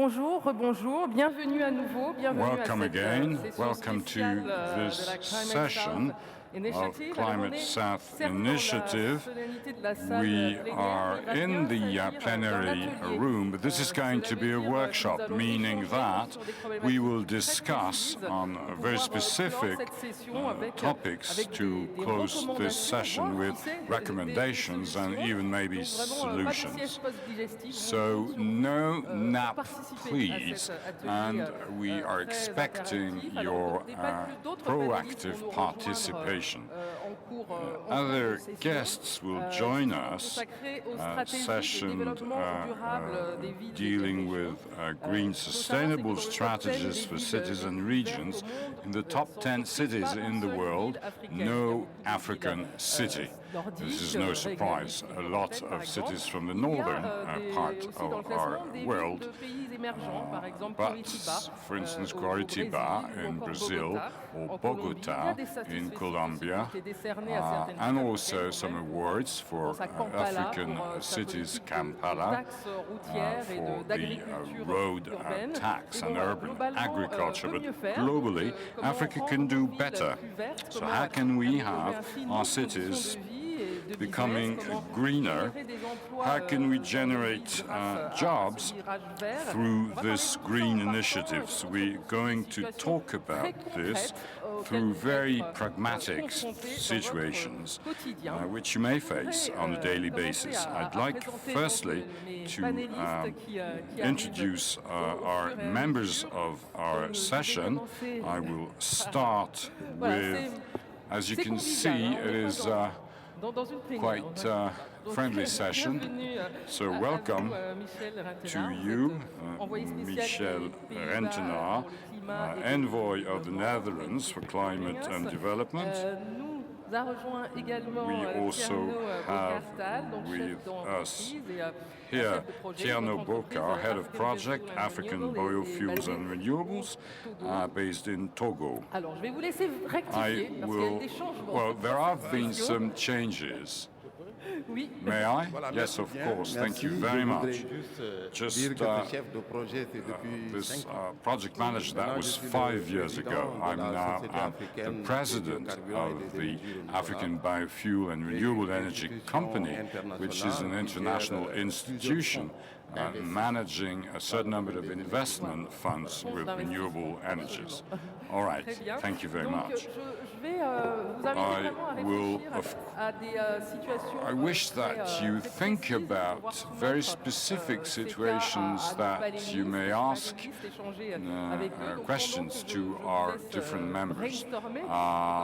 Bonjour, rebonjour, bienvenue à nouveau, bienvenue Welcome à cette again. session Welcome to spéciale this de la Climate session South Initiative. of Climate South Initiative. We are in the plenary room, but this is going to be a workshop, meaning that we will discuss on very specific topics to close this session with recommendations and even maybe solutions. So no nap, please, and we are expecting your proactive participation. Other guests will join us a session dealing with green sustainable strategies for cities and regions. In the top 10 cities in the world, no African city. This is no surprise. A lot of cities from the northern part of our world, but for instance, Curitiba in Brazil or Bogota in Colombia, and also some awards for African cities, Kampala, for the road tax and urban agriculture. But globally, Africa can do better. So how can we have our cities becoming greener? How can we generate jobs through this green initiatives? We're going to talk about this through very pragmatic situations which you may face on a daily basis. I'd like firstly to introduce our members of our session. I will start with, as you can see, it is quite friendly session. So welcome to you, Michel RENTENAAR, Envoy of the Netherlands for Climate and Development. We also have with us here Thierno, Bocar, Head of Project, African Biofuels and Renewables, based in Togo. Well, there have been some changes. May I? Yes, of course. Thank you very much. Just this project manager, that was 5 years ago. I'm now the president of the African Biofuel and Renewable Energy Company, which is an international institution managing a certain number of investment funds with renewable energies. All right, thank you very much. I wish that you think about very specific situations that you may ask questions to our different members.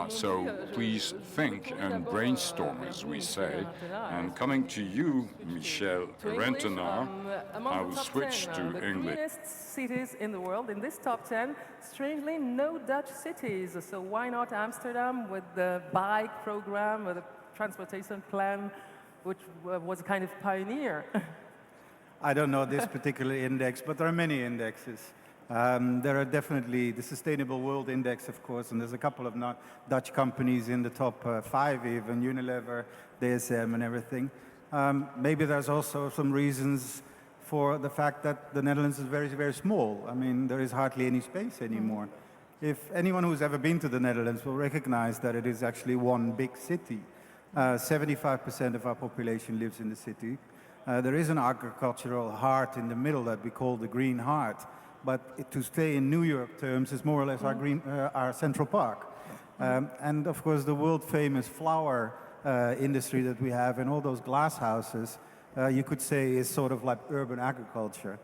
So please think and brainstorm, as we say. And coming to you, Michel RENTENAAR, I will switch to English. Cities in the world, in this top 10, strangely no Dutch cities. So why not Amsterdam with the bike program, with the transportation plan, which was a kind of pioneer? I don't know this particular index, but there are many indexes. There are definitely the Sustainable World Index, of course, and there's a couple of Dutch companies in the top 5 even, Unilever, DSM and everything. Maybe there's also some reasons for the fact that the Netherlands is very, very small. I mean, there is hardly any space anymore. If anyone who's ever been to the Netherlands will recognize that it is actually one big city. 75% of our population lives in the city. There is an agricultural heart in the middle that we call the Green Heart, but to stay in New York terms is more or less our Central Park. And of course, the world-famous flower industry that we have and all those glass houses, you could say is sort of like urban agriculture.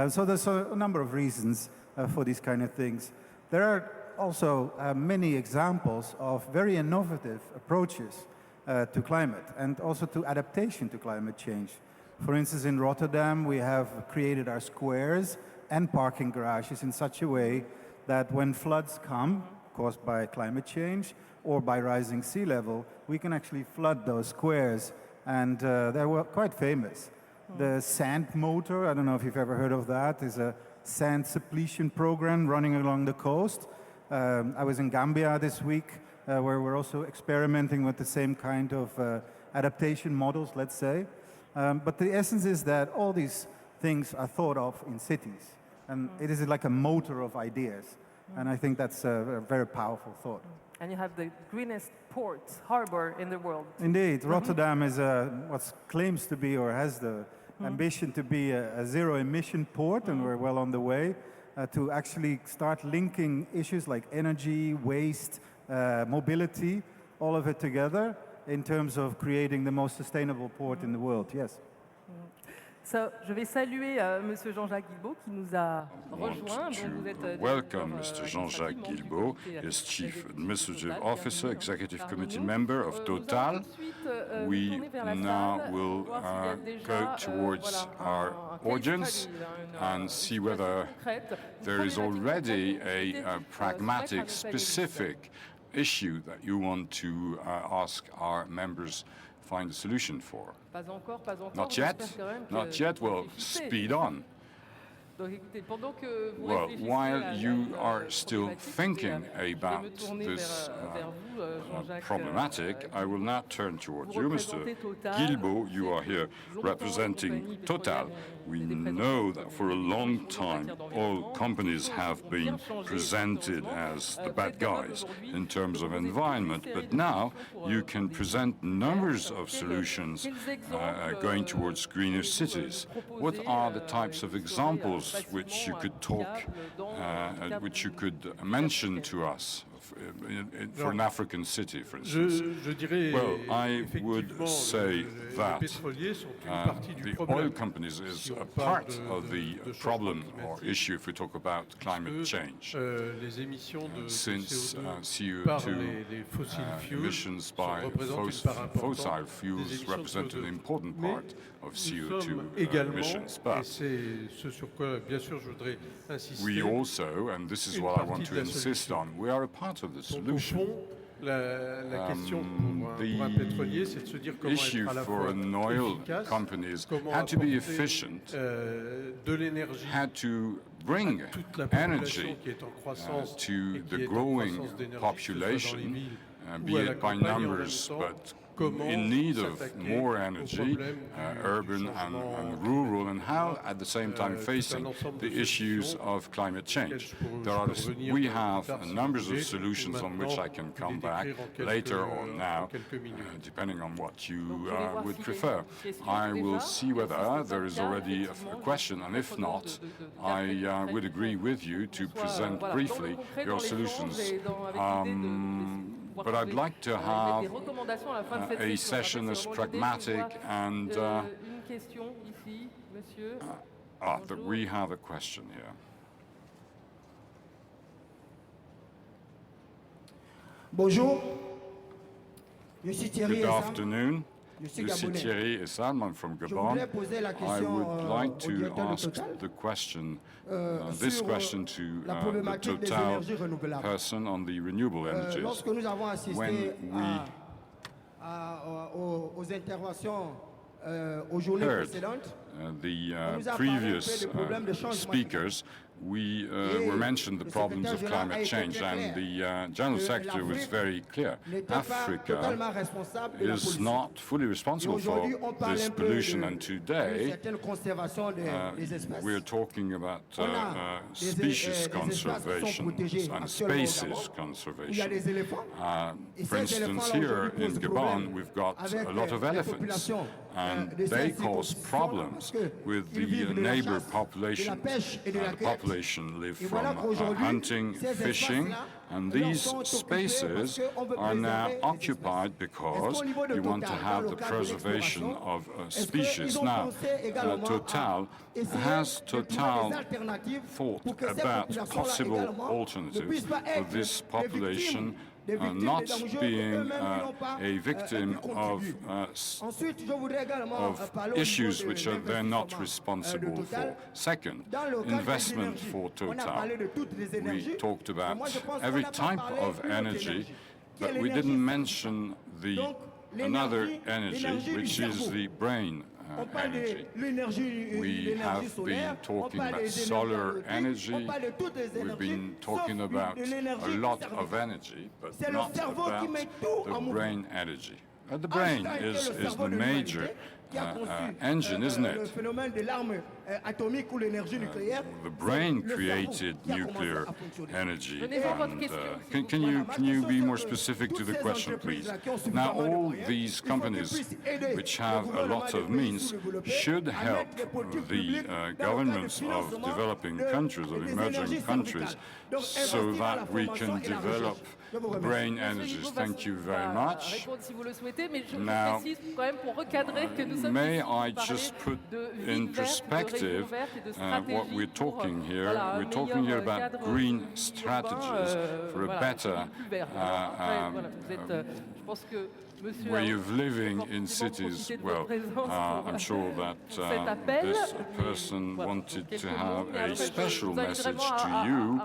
So there's a number of reasons for these kind of things. There are also many examples of very innovative approaches to climate and also to adaptation to climate change. For instance, in Rotterdam, we have created our squares and parking garages in such a way that when floods come, caused by climate change or by rising sea level, we can actually flood those squares. And they were quite famous. The sand motor, I don't know if you've ever heard of that, is a sand suppletion program running along the coast. I was in Gambia this week, where we're also experimenting with the same kind of adaptation models, let's say. But the essence is that all these things are thought of in cities. And it is like a motor of ideas. And I think that's a very powerful thought. And you have the greenest port, harbor in the world. Indeed, Rotterdam is what claims to be or has the ambition to be a zero-emission port, and we're well on the way to actually start linking issues like energy, waste, mobility, all of it together in terms of creating the most sustainable port in the world. Yes. So, je vais saluer Monsieur Jean-Jacques GUILBAUD qui nous a rejoint. Welcome Mr. Jean-Jacques GUILBAUD, is Chief Administrative Officer, Executive Committee member of Total. We now will go towards our audience and see whether there is already a pragmatic, specific issue that you want to ask our members find a solution for. Not yet? Not yet? Well, speed on. Well, while you are still thinking about this problematic, I will now turn towards you, Mr. GUILBAUD. You are here representing Total. We know that for a long time all companies have been presented as the bad guys in terms of environment, but now you can present numbers of solutions going towards greener cities. What are the types of examples which you could talk, which you could mention to us for an African city, for instance? Well, I would say that the oil companies is a part of the problem or issue if we talk about climate change. Since CO2 emissions by fossil fuels represent an important part of CO2 emissions. But we also, and this is what I want to insist on, we are a part of the solution. The issue for an oil company is had to be efficient, had to bring energy to the growing population, be it by numbers, but in need of more energy, urban and rural, and how at the same time facing the issues of climate change. We have numbers of solutions on which I can come back later or now, depending on what you would prefer. I will see whether there is already a question, and if not, I would agree with you to present briefly your solutions. But I'd like to have a session as pragmatic and that we have a question here. Bonjour. Good afternoon. Je suis Thierry Essam, I'm from Gabon. I would like to ask the question, this question to the Total person on the renewable energies. When we heard the previous speakers, we were mentioned the problems of climate change, and the General Secretary was very clear. Africa is not fully responsible for this pollution, and today we're talking about species conservation and spaces conservation. For instance, here in Gabon, we've got a lot of elephants, and they cause problems with the neighbor population. The population live from hunting, fishing, and these spaces are now occupied because we want to have the preservation of species. Now, Total thought about possible alternatives for this population not being a victim of issues which they're not responsible for. Second, investment for Total. We talked about every type of energy, but we didn't mention another energy, which is the brain energy. We have been talking about solar energy, we've been talking about a lot of energy, but not about the brain energy. The brain is the major engine, isn't it? The brain created nuclear energy. And, can you be more specific to the question, please? Now, all these companies which have a lot of means should help the governments of developing countries, of emerging countries, so that we can develop brain energies. Thank you very much. Now, may I just put in perspective what we're talking here? We're talking here about green strategies for a better way of living in cities. Well, I'm sure that this person wanted to have a special message to you,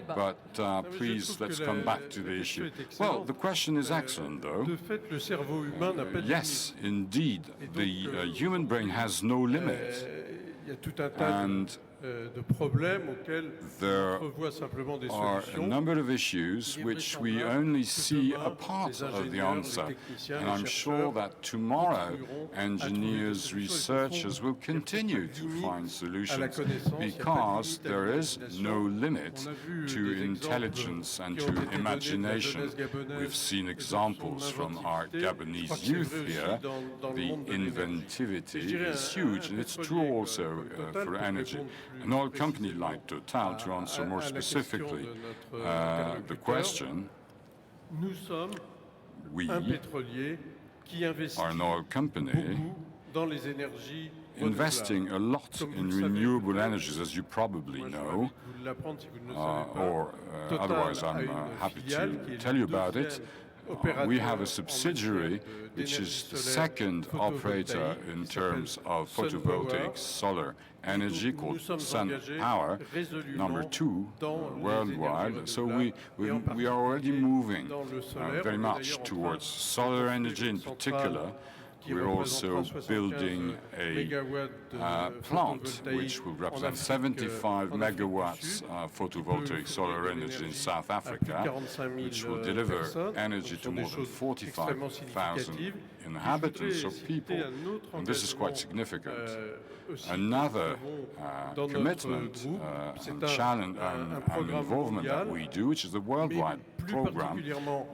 but please, let's come back to the issue. Well, the question is excellent, though. Yes, indeed, the human brain has no limit. And there are a number of issues which we only see a part of the answer. And I'm sure that tomorrow engineers, researchers will continue to find solutions because there is no limit to intelligence and to imagination. We've seen examples from our Gabonese youth here. The inventivity is huge, and it's true also for energy. An oil company like Total, to answer more specifically the question, we are an oil company investing a lot in renewable energies, as you probably know, or otherwise I'm happy to tell you about it. We have a subsidiary which is the second operator in terms of photovoltaic solar energy, called Sun Power, number 2 worldwide. So we are already moving very much towards solar energy in particular. We're also building a plant which will represent 75 megawatts photovoltaic solar energy in South Africa, which will deliver energy to more than 45,000 inhabitants or people. And this is quite significant. Another commitment and challenge and involvement that we do, which is the worldwide program,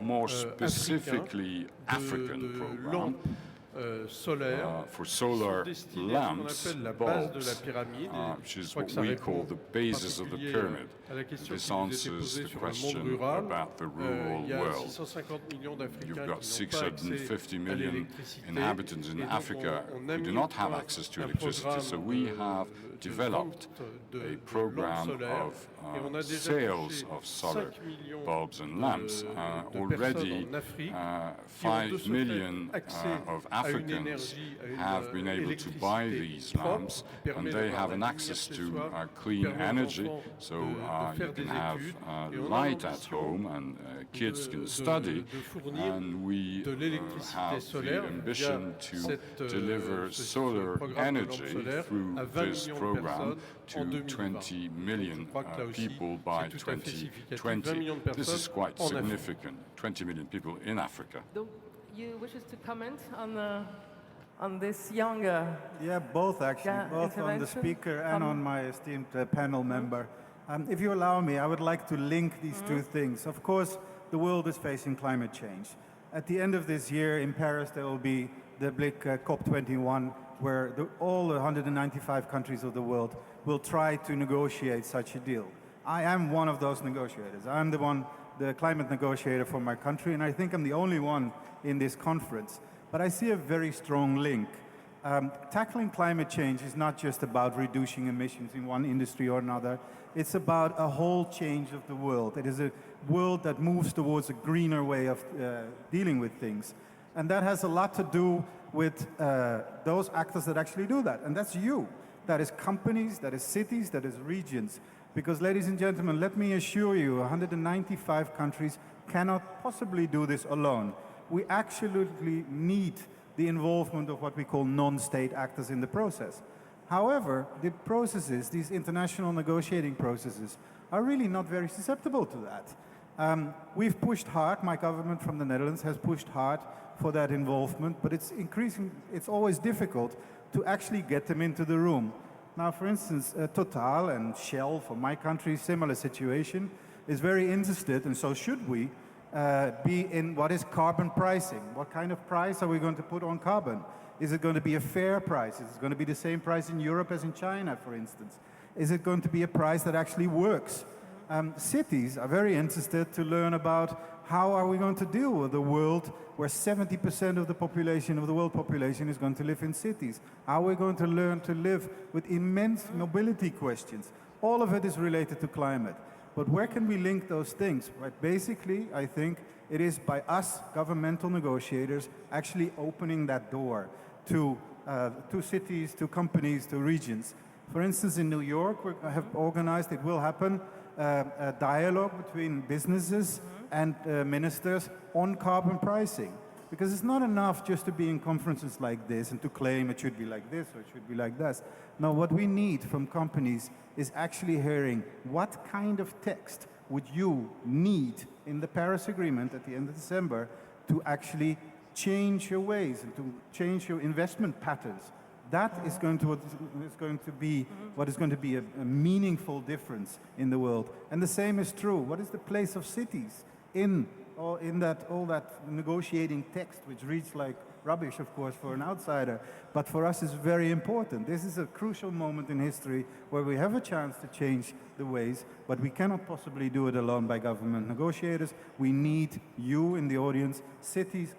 more specifically African program, for solar lamps, bulbs, which is what we call the basis of the pyramid. This answers the question about the rural world. You've got 650 million inhabitants in Africa who do not have access to electricity, so we have developed a program of sales of solar bulbs and lamps. Already 5 million of Africans have been able to buy these lamps, and they have an access to clean energy, so you can have light at home and kids can study, and we have the ambition to deliver solar energy through this program to 20 million people by 2020. This is quite significant, 20 million people in Africa. You wishes to comment on this younger? Yeah, both actually, both on the speaker and on my esteemed panel member. If you allow me, I would like to link these two things. Of course, the world is facing climate change. At the end of this year in Paris, there will be the big COP21, where all the 195 countries of the world will try to negotiate such a deal. I am one of those negotiators. I'm the climate negotiator for my country, and I think I'm the only one in this conference. But I see a very strong link. Tackling climate change is not just about reducing emissions in one industry or another. It's about a whole change of the world. It is a world that moves towards a greener way of dealing with things. And that has a lot to do with those actors that actually do that. And that's you. That is companies, that is cities, that is regions. Because, ladies and gentlemen, let me assure you, 195 countries cannot possibly do this alone. We absolutely need the involvement of what we call non-state actors in the process. However, the processes, these international negotiating processes, are really not very susceptible to that. We've pushed hard, my government from the Netherlands has pushed hard for that involvement, but it's always difficult to actually get them into the room. Now, for instance, Total and Shell, for my country, similar situation, is very interested, and so should we, be in what is carbon pricing. What kind of price are we going to put on carbon? Is it going to be a fair price? Is it going to be the same price in Europe as in China, for instance? Is it going to be a price that actually works? Cities are very interested to learn about how are we going to deal with a world where 70% of the population, of the world population, is going to live in cities. How are we going to learn to live with immense mobility questions? All of it is related to climate. But where can we link those things? Right, basically, I think it is by us, governmental negotiators, actually opening that door to cities, to companies, to regions. For instance, in New York, we have organized, it will happen, a dialogue between businesses and ministers on carbon pricing. Because it's not enough just to be in conferences like this and to claim it should be like this or it should be like that. No, what we need from companies is actually hearing what kind of text would you need in the Paris Agreement at the end of December to actually change your ways and to change your investment patterns. That is going to be what is going to be a meaningful difference in the world. And the same is true. What is the place of cities in all that negotiating text, which reads like rubbish, of course, for an outsider, but for us is very important. This is a crucial moment in history where we have a chance to change the ways, but we cannot possibly do it alone by government negotiators. We need you in the audience, cities,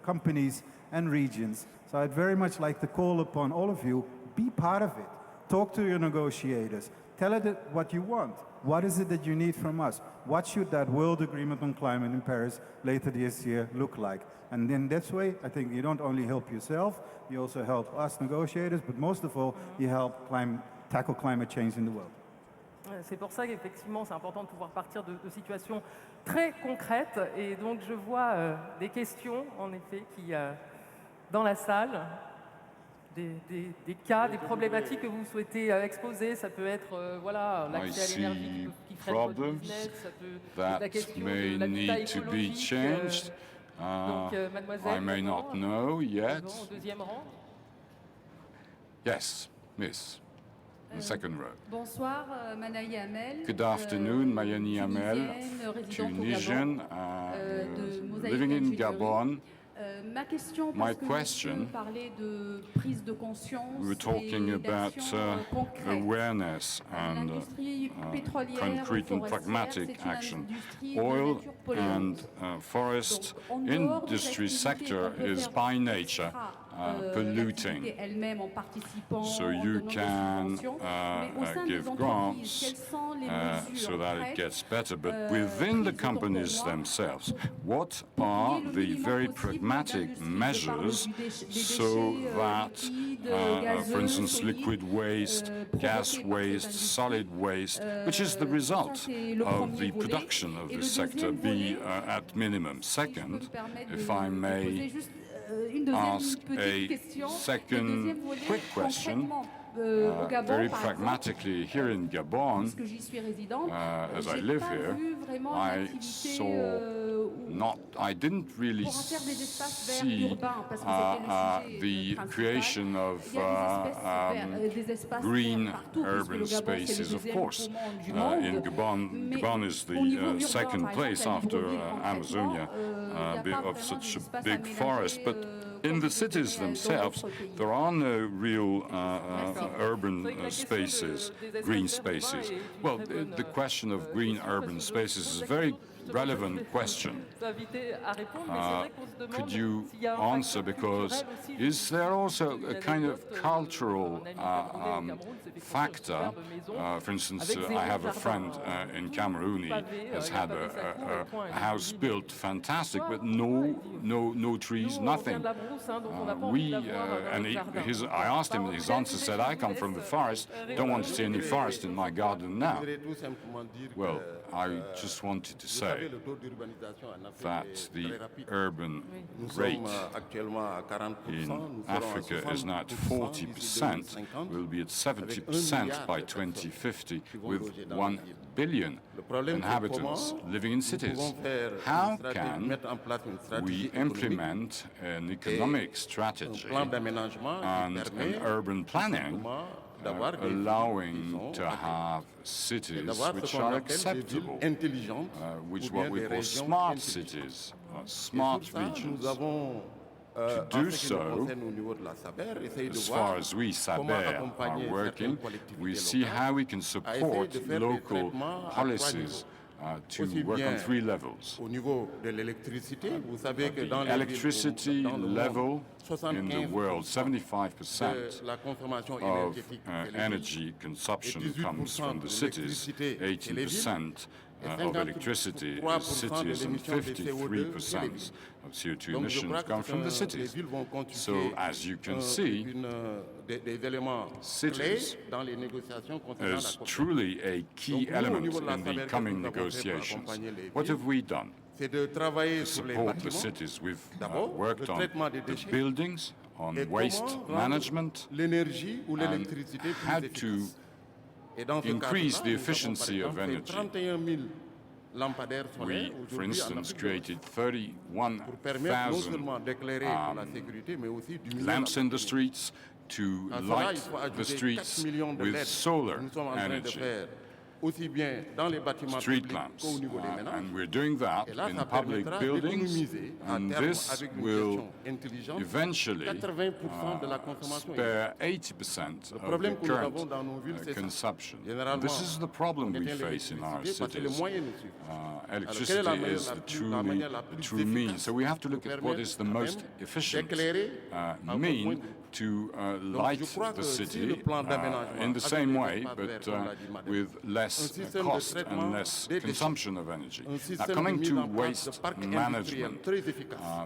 companies, and regions. So I'd very much like to call upon all of you, be part of it. Talk to your negotiators. Tell it what you want. What is it that you need from us? What should that world agreement on climate in Paris later this year look like? And in this way, I think you don't only help yourself, you also help us negotiators, but most of all, you help tackle climate change in the world. C'est pour ça qu'effectivement, c'est important de pouvoir partir de situations très concrètes. Et donc, je vois des questions, en effet, qui, dans la salle, des cas, des problématiques que vous souhaitez exposer. Ça peut être voilà, l'accès à l'énergie qui freine votre business, ça peut être la question de l'habitat écologique. Donc, mademoiselle, I may not know yet. Au deuxième rang. Yes, miss. The second row. Bonsoir, Manaï Amel. Good afternoon, Mayani Amel, Tunisian, living in Gabon. Ma question, My parce que question, parler de prise de conscience we were talking et about d'action concrète. awareness and L'industrie pétrolière concrete and forestière, pragmatic c'est une action. industrie de Oil nature polluante. and forest Donc, en dehors de industry cette sector activité, on is peut faire by nature polluting. l'activité elle-même en participant, So en you donnant des can subventions, mais au sein des give entreprises, grants quelles sont les mesures so that it prêtes, gets better. But within the companies themselves, what are the very pragmatic measures so that, for instance, liquid waste, gas waste, solid waste, which is the result of the production of this sector, be at minimum? Second, if I may ask a second quick question, very pragmatically, here in Gabon, as I live here, I didn't really see the creation of green urban spaces. Of course, in Gabon, Gabon is the second place after Amazonia of such a big forest, but in the cities themselves, there are no real urban spaces, green spaces. Well, the question of green urban spaces is a very relevant question. Could you answer, because is there also a kind of cultural factor? For instance, I have a friend in Cameroon. He has had a house built fantastic, but no trees, nothing. I asked him, and his answer said, "I come from the forest, don't want to see any forest in my garden now." Well, I just wanted to say that the urban rate in Africa is now at 40%, will be at 70% by 2050, with 1 billion inhabitants living in cities. How can we implement an economic strategy and an urban planning allowing to have cities which are acceptable, which what we call smart cities, smart regions? To do so, as far as we, SABER, are working, we see how we can support local policies to work on 3 levels. The electricity level in the world, 75% of energy consumption comes from the cities, 18% of electricity is cities, and 53% of CO2 emissions come from the cities. So, as you can see, cities is truly a key element in the coming negotiations. What have we done to support the cities? We've worked on the buildings, on waste management, and how to increase the efficiency of energy. We, for instance, created 31,000 lamps in the streets to light the streets with solar energy. Street lamps, and we're doing that in public buildings, and this will eventually spare 80% of the current consumption. This is the problem we face in our cities. Electricity is the true means, so we have to look at what is the most efficient mean to light the city in the same way, but with less cost and less consumption of energy. Now, coming to waste management,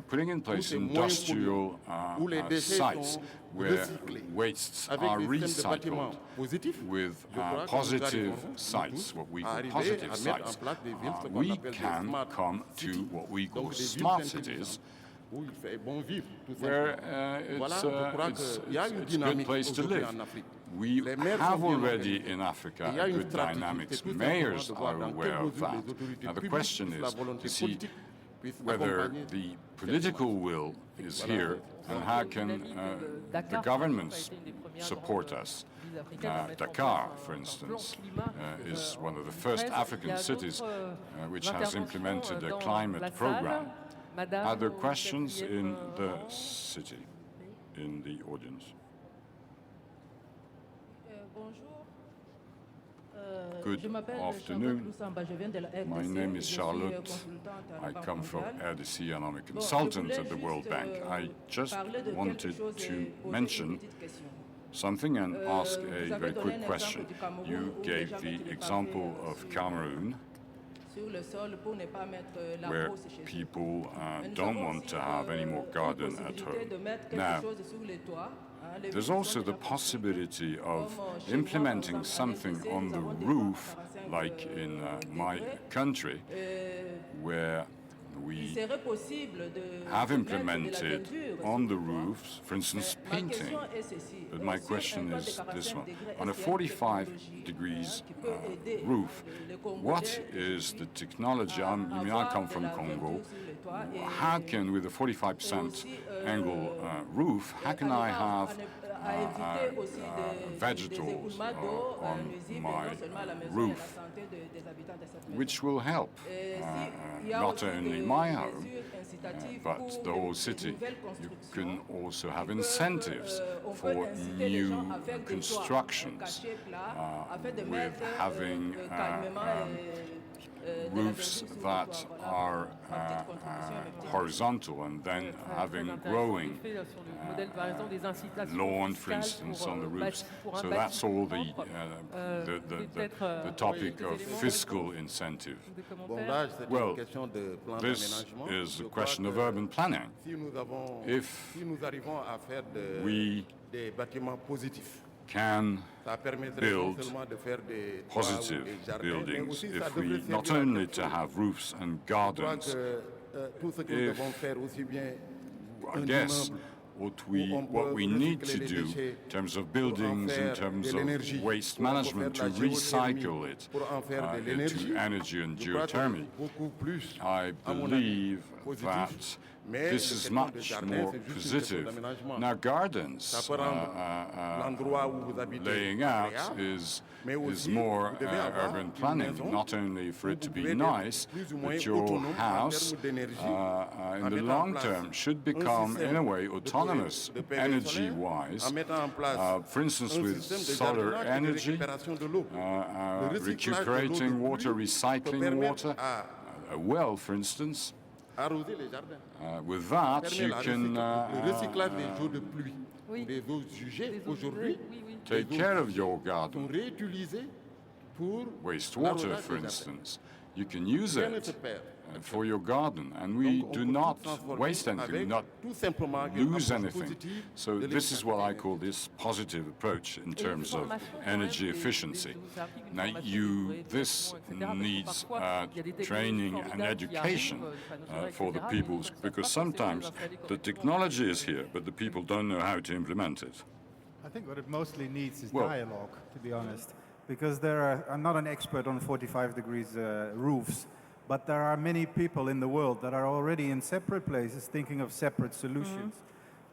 putting in place industrial sites where wastes are recycled with positive sites, what we call positive sites, we can come to what we call smart cities, where it's a good place to live. We have already in Africa a good dynamics. Mayors are aware of that. Now the question is to see whether the political will is here and how can the governments support us. Dakar, for instance, is one of the first African cities which has implemented a climate program. Are there questions in the city, in the audience? Good afternoon. My name is Charlotte. I come from RDC and I'm a consultant at the World Bank. I just wanted to mention something and ask a very quick question. You gave the example of Cameroon, where people don't want to have any more garden at home. Now, there's also the possibility of implementing something on the roof, like in my country, where we have implemented on the roofs, for instance, painting. But my question is this one. On a 45 degrees roof, what is the technology? I come from Congo. How can, with a 45% angle roof, how can I have vegetables on my roof, which will help not only my home, but the whole city? You can also have incentives for new constructions with having roofs that are horizontal and then having growing lawn, for instance, on the roofs. So that's all the topic of fiscal incentive. Well, this is a question of urban planning. If we can Ça permettrait non build seulement de faire des toits ou positive des jardins, mais buildings aussi ça if devrait we servir not à only quelque to chose. have roofs and Je crois gardens. que tout ce que nous If- devons faire aussi bien I un guess immeuble what we need to do in terms of buildings, in terms of waste management, to recycle it into energy and geothermy. I believe that this is much more positive. Now, gardens laying out is more urban planning, not only for it to be nice, but your house in the long term should become, in a way, autonomous energy-wise. For instance, with solar energy, recuperating water, recycling water, a well, for instance. With that, you can le recyclage des eaux de pluie, des eaux usagées aujourd'hui, take care of your garden. sont réutilisées pour Wastewater, for instance. You can use rien ne it se perd. for your garden, and we do not waste anything, not tout simplement lose anything. So this is what I call this positive approach in terms of energy efficiency. Now, this needs training and education for the people, because sometimes the technology is here, but the people don't know how to implement it. I think what it mostly needs is Well- dialogue, to be honest. Because I'm not an expert on 45 degrees roofs, but there are many people in the world that are already in separate places thinking of separate solutions.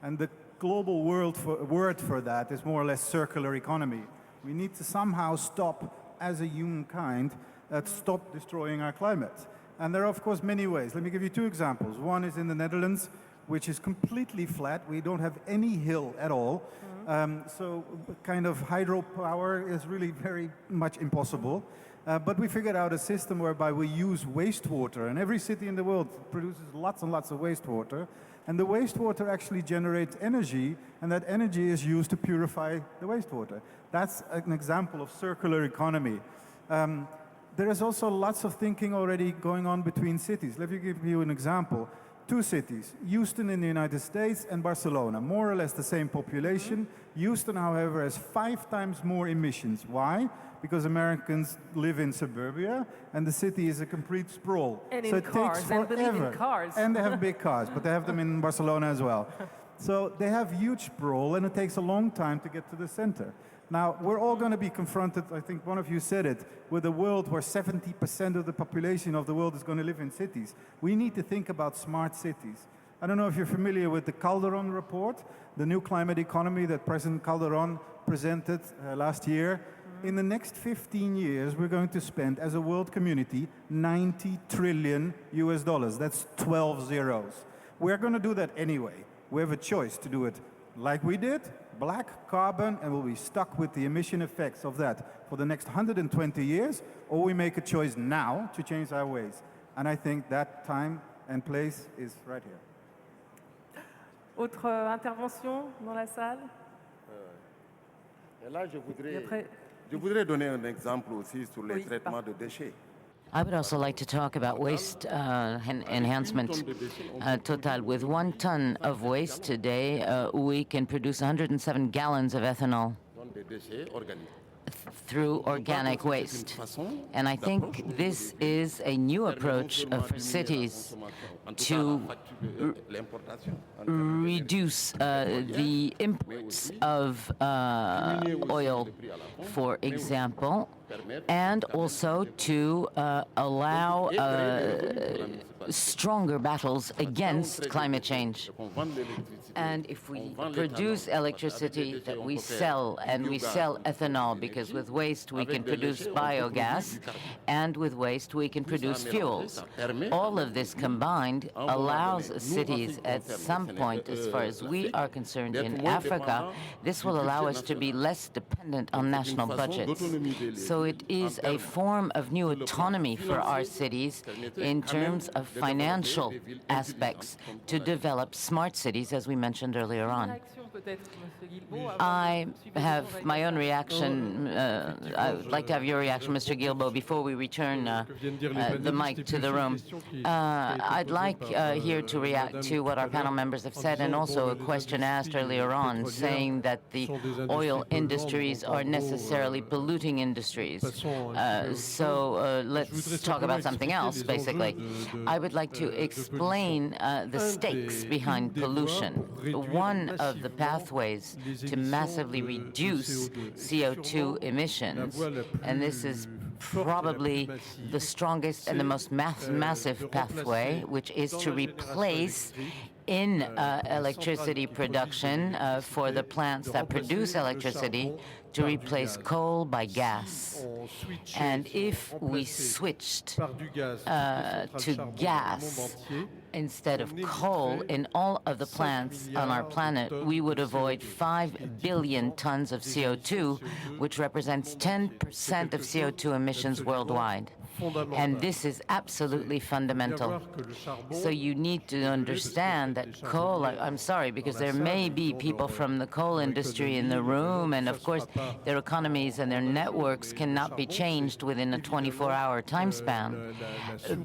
And the global word for that is more or less circular economy. We need to somehow stop, as a humankind, stop destroying our climate. And there are, of course, many ways. Let me give you two examples. One is in the Netherlands, which is completely flat. We don't have any hill at all. So kind of hydropower is really very much impossible. But we figured out a system whereby we use wastewater, and every city in the world produces lots and lots of wastewater. And the wastewater actually generates energy, and that energy is used to purify the wastewater. That's an example of circular economy. There is also lots of thinking already going on between cities. Let me give you an example. Two cities, Houston in the United States and Barcelona, more or less the same population. Houston, however, has 5 times more emissions. Why? Because Americans live in suburbia and the city is a complete sprawl. And so in it cars, takes and believe in forever. cars. And they have big cars, but they have them in Barcelona as well. So they have huge sprawl and it takes a long time to get to the center. Now, we're all going to be confronted, I think one of you said it, with a world where 70% of the population of the world is going to live in cities. We need to think about smart cities. I don't know if you're familiar with the Calderon report, the new climate economy that President Calderon presented last year. In the next 15 years, we're going to spend, as a world community, $90 trillion US. That's 12 zeros. We're going to do that anyway. We have a choice to do it like we did, black carbon, and we'll be stuck with the emission effects of that for the next 120 years, or we make a choice now to change our ways. And I think that time and place is right here. Autre intervention dans la salle? Et là, je voudrais donner un exemple aussi sur les traitements de déchets. I would also like to talk about waste enhancement. Total, with 1 ton of waste today, we can produce 107 gallons of ethanol Des déchets organiques. through organic waste. And I think this is a new approach for cities to reduce the imports of oil, for example, and also to allow stronger battles against climate change. And if we produce electricity that we sell, and we sell ethanol, because with waste we can produce biogas, and with waste we can produce fuels. All of this combined allows cities at some point, as far as we are concerned in Africa, this will allow us to be less dependent on national budgets. So it is a form of new autonomy for our cities in terms of financial aspects to develop smart cities, as we mentioned earlier on. I have my own reaction. I would like to have your reaction, Mr. Guilbaud, before we return the mic to the room. I'd like here to react to what our panel members have said, and also a question asked earlier on, saying that the oil industries are necessarily polluting industries. Let's talk about something else, basically. I would like to explain the stakes behind pollution. One of the pathways to massively reduce CO2 emissions, and this is probably the strongest and the most massive pathway, which is to replace in electricity production for the plants that produce electricity, to replace coal by gas. And if we switched to gas instead of coal in all of the plants on our planet, we would avoid 5 billion tons of CO2, which represents 10% of CO2 emissions worldwide. And this is absolutely fundamental. So you need to understand that coal, I'm sorry, because there may be people from the coal industry in the room, and of course their economies and their networks cannot be changed within a 24-hour time span.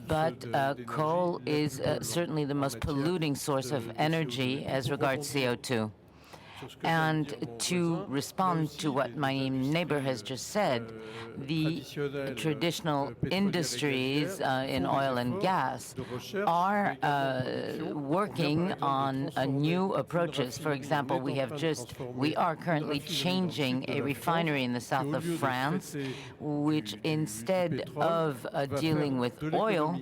But coal is certainly the most polluting source of energy as regards CO2. And to respond to what my neighbor has just said, the traditional industries in oil and gas are working on new approaches. For example, we are currently changing a refinery in the south of France, which instead of dealing with oil,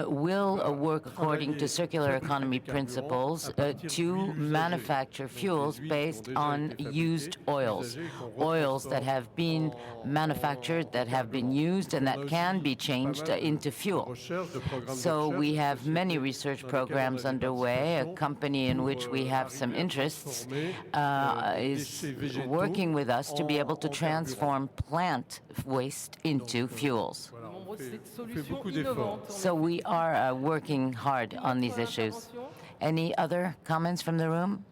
will work according to circular economy principles to manufacture fuels based on used oils that have been manufactured, that have been used, and that can be changed into fuel. So we have many research programs underway. A company in which we have some interests is working with us to be able to transform plant waste into fuels. So we are working hard on these issues. Any other comments from the room?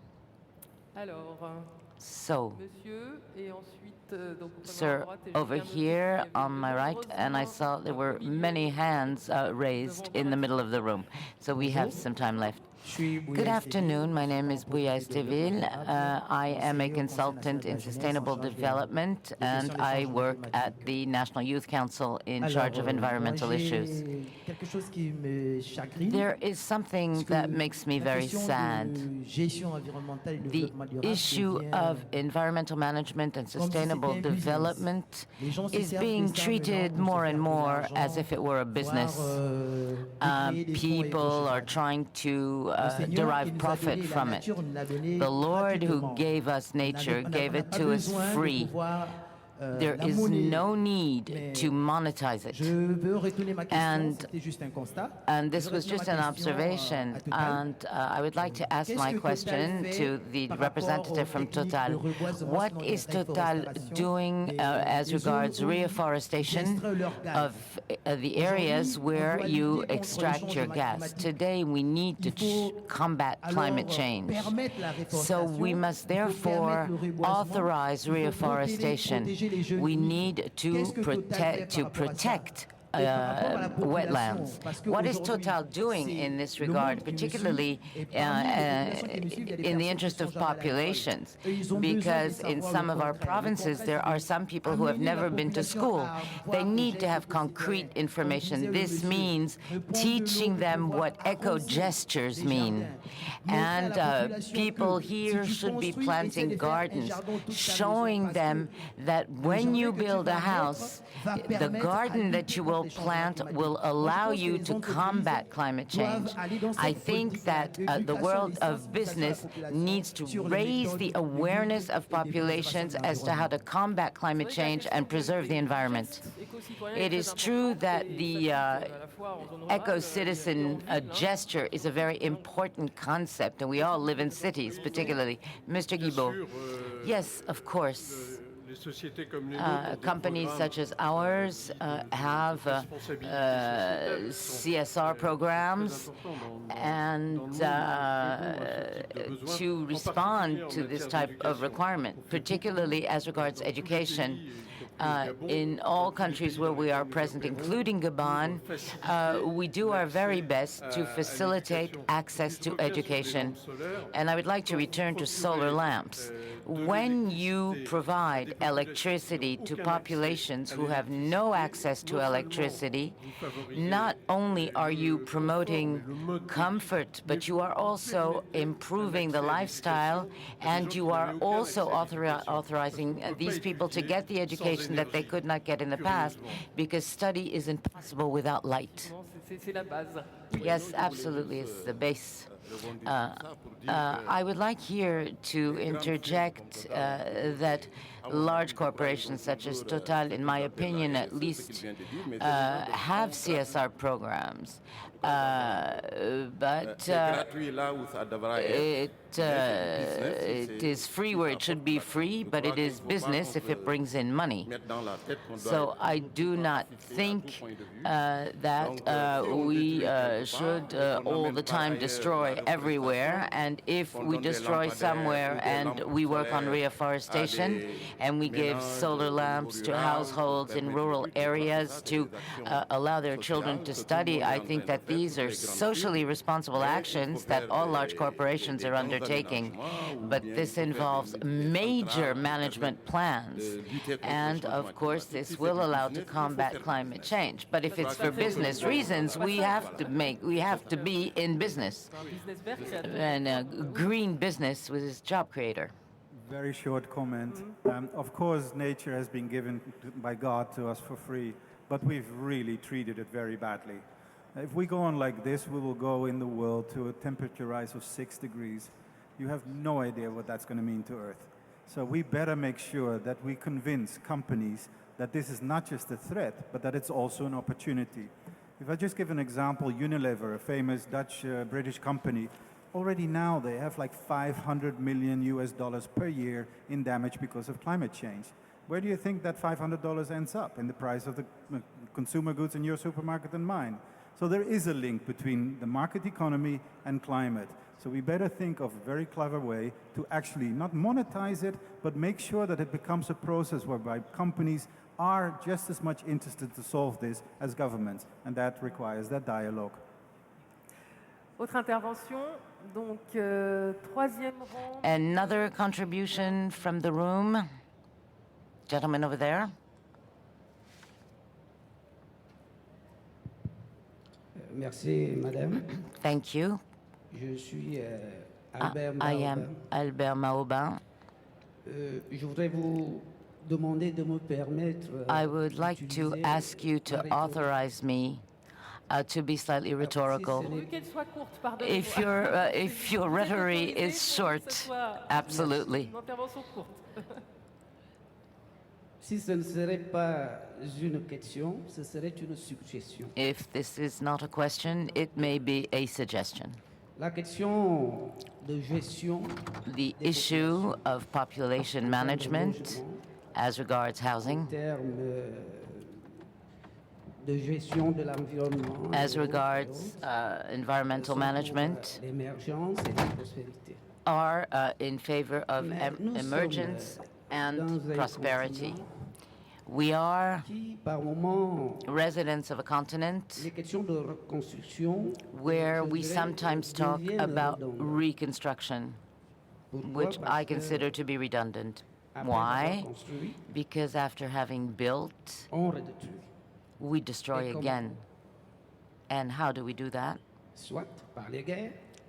So, sir, over here on my right, and I saw there were many hands raised in the middle of the room. So we have some time left. Good afternoon. My name is Bouya Esteville. I am a consultant in sustainable development, and I work at the National Youth Council in charge of environmental issues. There is something that makes me very sad. The issue of environmental management and sustainable development is being treated more and more as if it were a business. People are trying to derive profit from it. The Lord who gave us nature gave it to us free. There is no need to monetize it. And this was just an observation. And I would like to ask my question to the representative from Total. What is Total doing as regards reforestation of the areas where you extract your gas? Today, we need to combat climate change. So we must therefore authorize reforestation. We need to protect wetlands. What is Total doing in this regard, particularly in the interest of populations? Because in some of our provinces, there are some people who have never been to school. They need to have concrete information. This means teaching them what eco-gestures mean. And people here should be planting gardens, showing them that when you build a house, the garden that you will plant will allow you to combat climate change. I think that the world of business needs to raise the awareness of populations as to how to combat climate change and preserve the environment. It is true that the eco-citizen gesture is a very important concept, and we all live in cities, particularly. Mr. Guilbaud. Yes, of course. companies such as ours have CSR programs, and to respond to this type of requirement, particularly as regards education. In all countries where we are present, including Gabon, we do our very best to facilitate access to education. And I would like to return to solar lamps. When you provide electricity to populations who have no access to electricity, not only are you promoting comfort, but you are also improving the lifestyle, and you are also authorizing these people to get the education that they could not get in the past, because study is impossible without light. Yes, absolutely, it's the base. I would like here to interject that large corporations such as Total, in my opinion at least, have CSR programs. But it is free where it should be free, but it is business if it brings in money. So I do not think that we should all the time destroy everywhere. And if we destroy somewhere and we work on reforestation and we give solar lamps to households in rural areas to allow their children to study, I think that these are socially responsible actions that all large corporations are undertaking. But this involves major management plans. And of course, this will allow to combat climate change. But if it's for business reasons, we have to be in business. And green business was job creator. Very short comment. Of course, nature has been given by God to us for free, but we've really treated it very badly. If we go on like this, we will go in the world to a temperature rise of 6 degrees. You have no idea what that's going to mean to Earth. So we better make sure that we convince companies that this is not just a threat, but that it's also an opportunity. If I just give an example, Unilever, a famous Dutch-British company, already now they have like $500 million per year in damage because of climate change. Where do you think that $500 ends up? In the price of the consumer goods in your supermarket and mine. So there is a link between the market economy and climate. So we better think of a very clever way to actually not monetize it, but make sure that it becomes a process whereby companies are just as much interested to solve this as governments, and that requires that dialogue. Autre intervention, donc troisième round. Another contribution from the room. Gentleman over there. Merci, madame. Thank you. Je suis Albert I am Albert Maubin. Je voudrais vous demander de me permettre. I would like to ask you to authorize me to be slightly rhetorical. If your rhetoric is short, absolutely. Si ce ne serait pas une question, ce serait une suggestion. If this is not a question, it may be a suggestion. La question de gestion. The issue of population management as regards housing, de gestion de l'environnement, as regards environmental management, l'émergence et la prospérité. Are in favor of emergence and prosperity. We are residents of a continent where we sometimes talk about reconstruction, which I consider to be redundant. Why? Because after having built, we destroy again. And how do we do that?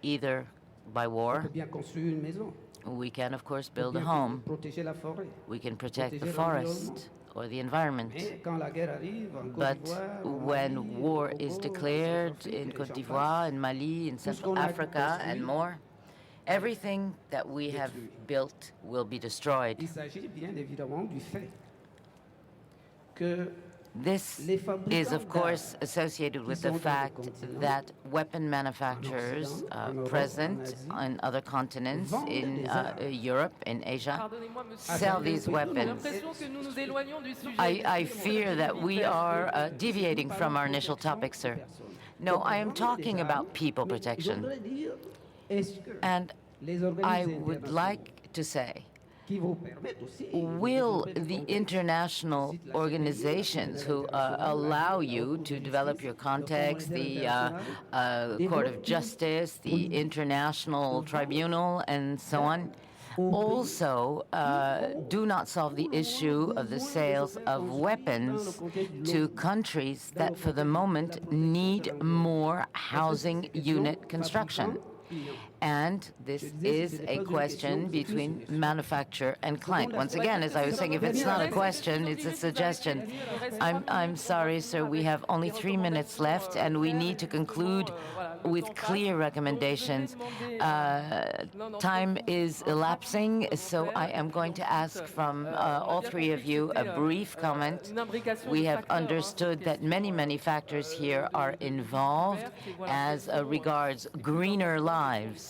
Either by war. We can, of course, build a home. We can protect the forest or the environment. But when war is declared in Côte d'Ivoire, in Mali, in Central Africa, and more, everything that we have built will be destroyed. This is, of course, associated with the fact that weapon manufacturers present on other continents, in Europe, in Asia, sell these weapons. I fear that we are deviating from our initial topic, sir. No, I am talking about people protection. And I would like to say, will the international organizations who allow you to develop your context, the Court of Justice, the International Tribunal, and so on, also do not solve the issue of the sales of weapons to countries that for the moment need more housing unit construction? And this is a question between manufacturer and client. Once again, as I was saying, if it's not a question, it's a suggestion. I'm sorry, sir, we have only 3 minutes left, and we need to conclude with clear recommendations. Time is elapsing, so I am going to ask from all three of you a brief comment. We have understood that many factors here are involved as regards greener lives.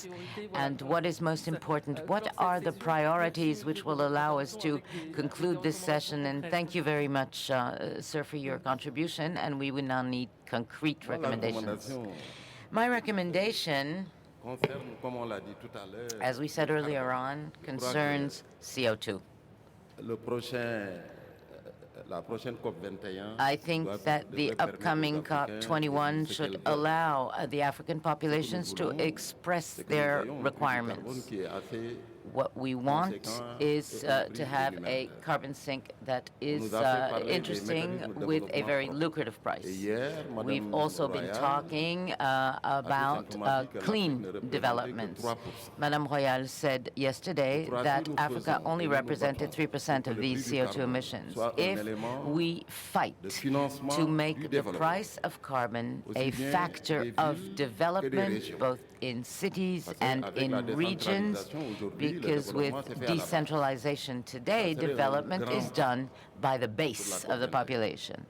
And what is most important? What are the priorities which will allow us to conclude this session? And thank you very much, sir, for your contribution. And we will now need concrete recommendations. My recommendation, as we said earlier on, concerns CO2. I think that the upcoming COP21 should allow the African populations to express their requirements. What we want is to have a carbon sink that is interesting with a very lucrative price. We've also been talking about clean developments. Madame Royal said yesterday that Africa only represented 3% of these CO2 emissions. If we fight to make the price of carbon a factor of development, both in cities and in regions, because with decentralization today, development is done by the base of the population.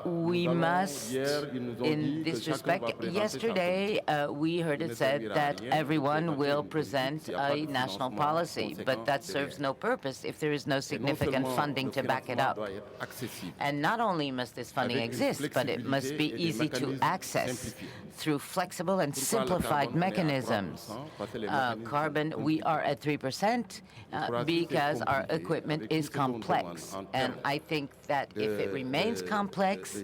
We must, in this respect, yesterday we heard it said that everyone will present a national policy, but that serves no purpose if there is no significant funding to back it up. And not only must this funding exist, but it must be easy to access through flexible and simplified mechanisms. Carbon, we are at 3% because our equipment is complex. And I think that if it remains complex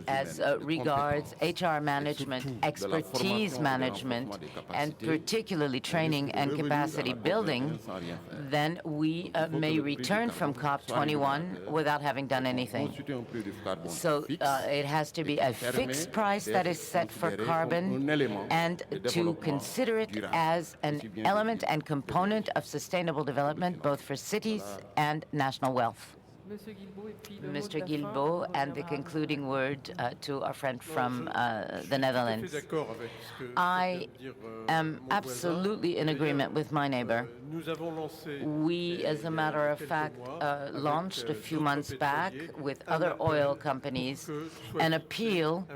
as regards HR management, expertise management, and particularly training and capacity building, then we may return from COP21 without having done anything. So it has to be a fixed price that is set for carbon, and to consider it as an element and component of sustainable development, both for cities and national wealth. Mr. Guilbaud, and the concluding word to our friend from the Netherlands. I am absolutely in agreement with my neighbor. We, as a matter of fact, launched a few months back with other oil companies an appeal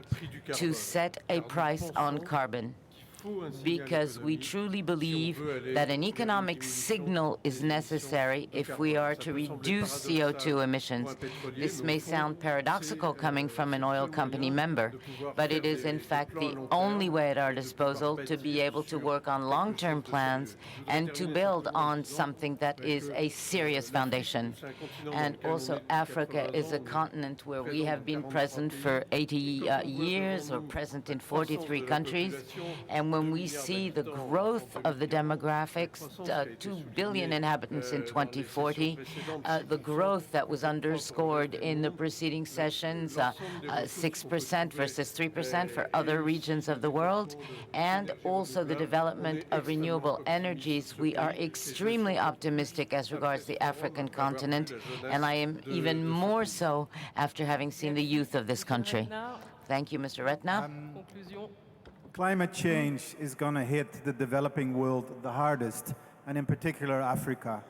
to set a price on carbon, because we truly believe that an economic signal is necessary if we are to reduce CO2 emissions. This may sound paradoxical coming from an oil company member, but it is in fact the only way at our disposal to be able to work on long-term plans and to build on something that is a serious foundation. And also Africa is a continent where we have been present for 80 years, or present in 43 countries, and when we see the growth of the demographics, 2 billion inhabitants in 2040, the growth that was underscored in the preceding sessions, 6% versus 3% for other regions of the world, and also the development of renewable energies, we are extremely optimistic as regards the African continent, and I am even more so after having seen the youth of this country. Thank you, Mr. Rettenaar. Climate change is going to hit the developing world the hardest, and in particular Africa.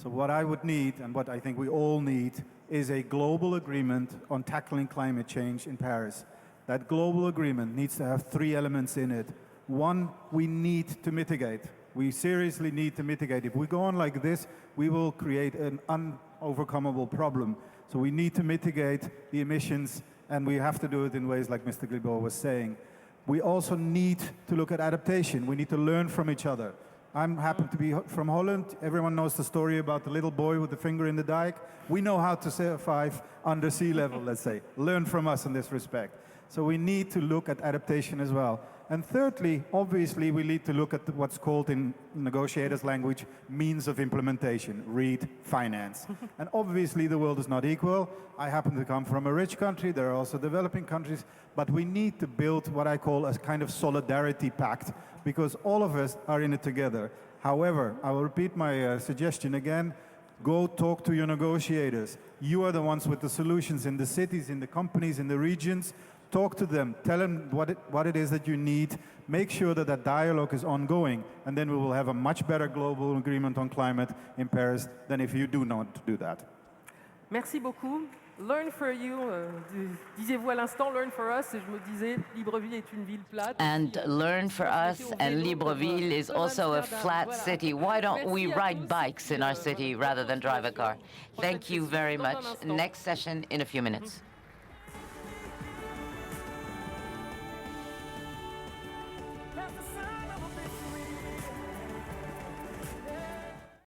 So what I would need, and what I think we all need, is a global agreement on tackling climate change in Paris. That global agreement needs to have 3 elements in it. One, we need to mitigate. We seriously need to mitigate. If we go on like this, we will create an unovercomable problem. So we need to mitigate the emissions, and we have to do it in ways like Mr. GUILBAUD was saying. We also need to look at adaptation. We need to learn from each other. I happen to be from Holland. Everyone knows the story about the little boy with the finger in the dike. We know how to survive under sea level, let's say. Learn from us in this respect. So we need to look at adaptation as well. And thirdly, obviously, we need to look at what's called in negotiators' language, means of implementation, read finance. And obviously, the world is not equal. I happen to come from a rich country. There are also developing countries. But we need to build what I call a kind of solidarity pact, because all of us are in it together. However, I will repeat my suggestion again. Go talk to your negotiators. You are the ones with the solutions in the cities, in the companies, in the regions. Talk to them, tell them what it is that you need, make sure that that dialogue is ongoing, and then we will have a much better global agreement on climate in Paris than if you do not do that. Merci beaucoup. Learn for you, disiez-vous à l'instant, learn for us, et je me disais, Libreville est une ville plate. And learn for us, and Libreville is also a flat city. Why don't we ride bikes in our city rather than drive a car? Thank you very much. Next session in a few minutes.